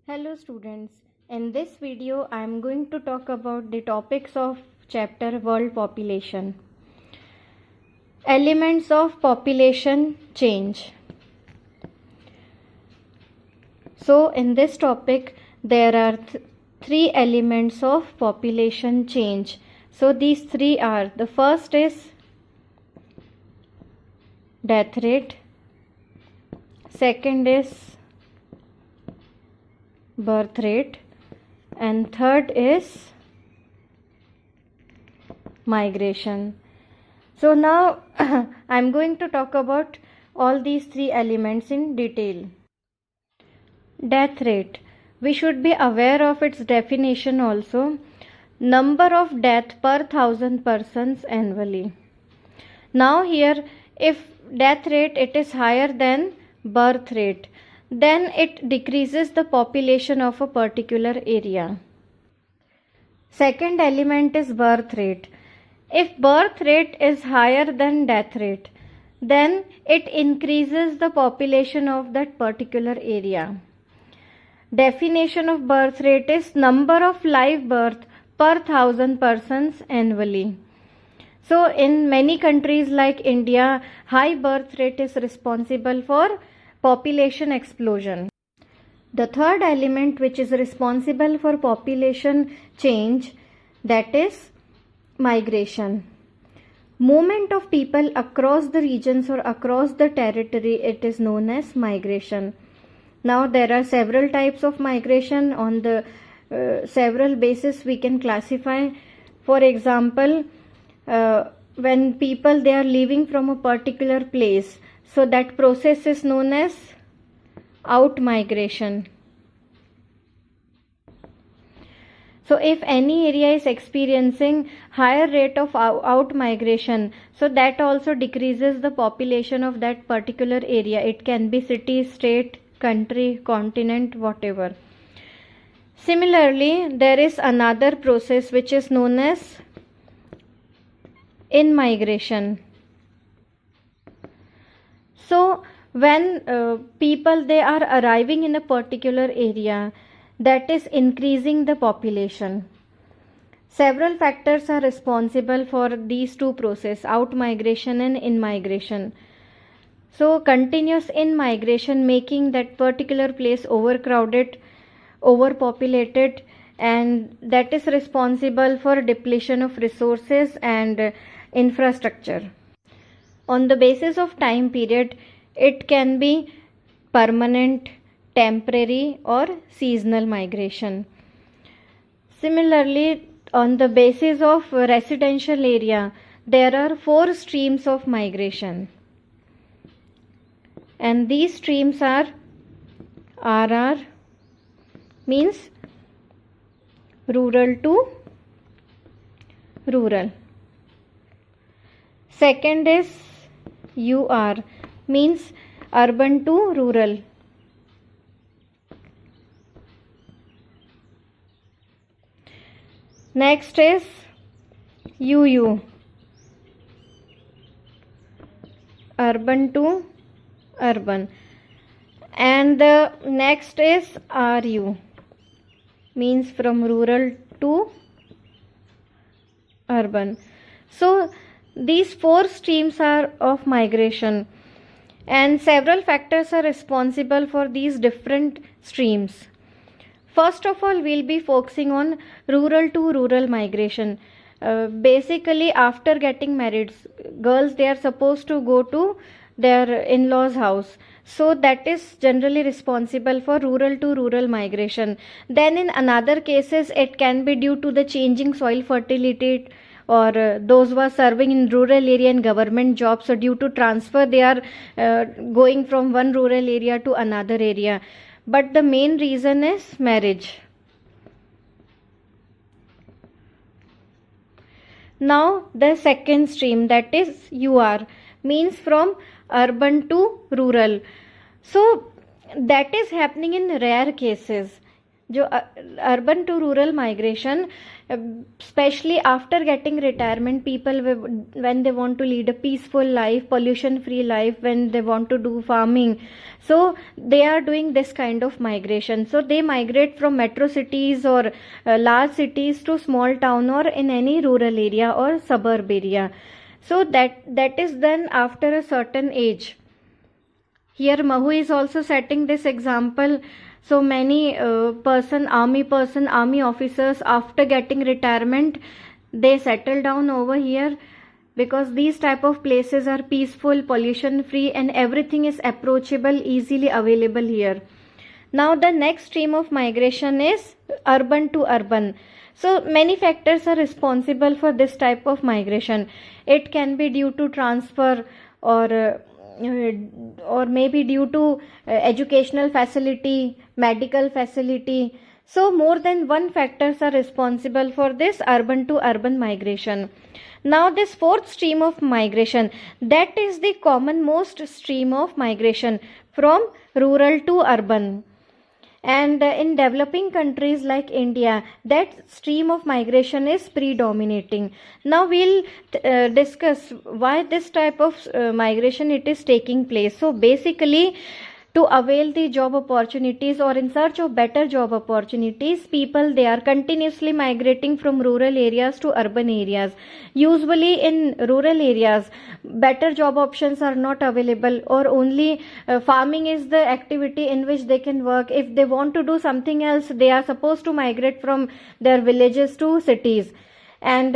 Hello students, in this video I am going to talk about the topics of chapter World Population. Elements of population change. So in this topic there are three elements of population change. So these three are, the first is death rate, second is birth rate, and third is migration. So now I am going to talk about all these three elements in detail. Death rate. We should be aware of its definition also. Number of death per 1,000 persons annually. Now here, if death rate it is higher than birth rate, then it decreases the population of a particular area. Second element is birth rate. If birth rate is higher than death rate, then it increases the population of that particular area. Definition of birth rate is number of live birth per 1,000 persons annually. So in many countries like India, high birth rate is responsible for population explosion. The third element which is responsible for population change, that is migration. Movement of people across the regions or across the territory, it is known as migration. Now there are several types of migration. On the several basis we can classify. For example, when people they are leaving from a particular place, so that process is known as out migration. So if any area is experiencing higher rate of out migration, so that also decreases the population of that particular area. It can be city, state, country, continent, whatever. Similarly, there is another process which is known as in migration. So when people they are arriving in a particular area, that is increasing the population. Several factors are responsible for these two processes, out migration and in migration. So continuous in migration making that particular place overcrowded, overpopulated, and that is responsible for depletion of resources and infrastructure. On the basis of time period, it can be permanent, temporary, or seasonal migration. Similarly, on the basis of residential area, there are 4 streams of migration. And these streams are RR, means rural to rural. Second is UR, means urban to rural. Next is UU, urban to urban. And the next is RU, means from rural to urban. So these 4 streams are of migration, and several factors are responsible for these different streams. First of all, we'll be focusing on rural to rural migration. Basically, after getting married, girls they are supposed to go to their in-laws' house. So that is generally responsible for rural to rural migration. Then in another cases, it can be due to the changing soil fertility, or those who are serving in rural area and government jobs, so due to transfer they are going from one rural area to another area. But the main reason is marriage. Now the second stream, that is UR, means from urban to rural. So that is happening in rare cases. जो urban to rural migration, especially after getting retirement, people when they want to lead a peaceful life, pollution free life, when they want to do farming, so they are doing this kind of migration. So they migrate from metro cities or large cities to small town or in any rural area or suburb area. So that is done after a certain age. Here Mahu is also setting this example. So many army officers, after getting retirement, they settle down over here because these type of places are peaceful, pollution free, and everything is approachable, easily available here. Now the next stream of migration is urban to urban. So many factors are responsible for this type of migration. It can be due to transfer, or maybe due to educational facility, medical facility. So more than one factors are responsible for this urban to urban migration. Now this fourth stream of migration, that is the commonmost stream of migration from rural to urban. And in developing countries like India, that stream of migration is predominating. Now we'll discuss why this type of migration it is taking place. So basically, to avail the job opportunities or in search of better job opportunities, people, they are continuously migrating from rural areas to urban areas. Usually in rural areas, better job options are not available, or only farming is the activity in which they can work. If they want to do something else, they are supposed to migrate from their villages to cities. And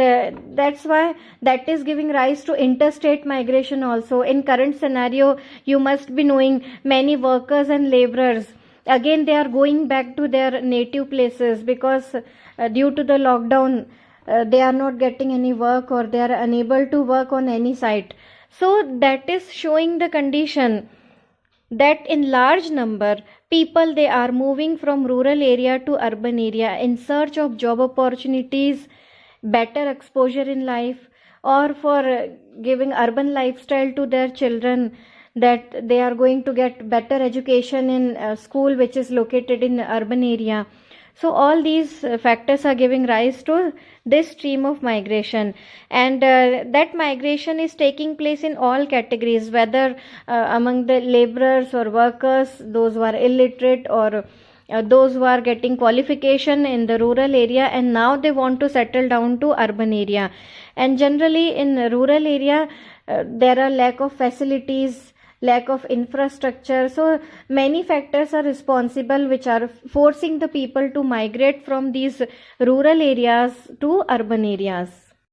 that's why that is giving rise to interstate migration also. In current scenario, you must be knowing, many workers and laborers, again they are going back to their native places because due to the lockdown, they are not getting any work, or they are unable to work on any site. So that is showing the condition that in large number, people, they are moving from rural area to urban area in search of job opportunities, better exposure in life, or for giving urban lifestyle to their children, that they are going to get better education in a school which is located in urban area. So all these factors are giving rise to this stream of migration. And that migration is taking place in all categories, whether among the laborers or workers, those who are illiterate, or those who are getting qualification in the rural area and now they want to settle down to urban area. And generally in rural area, there are lack of facilities, lack of infrastructure. So many factors are responsible which are forcing the people to migrate from these rural areas to urban areas.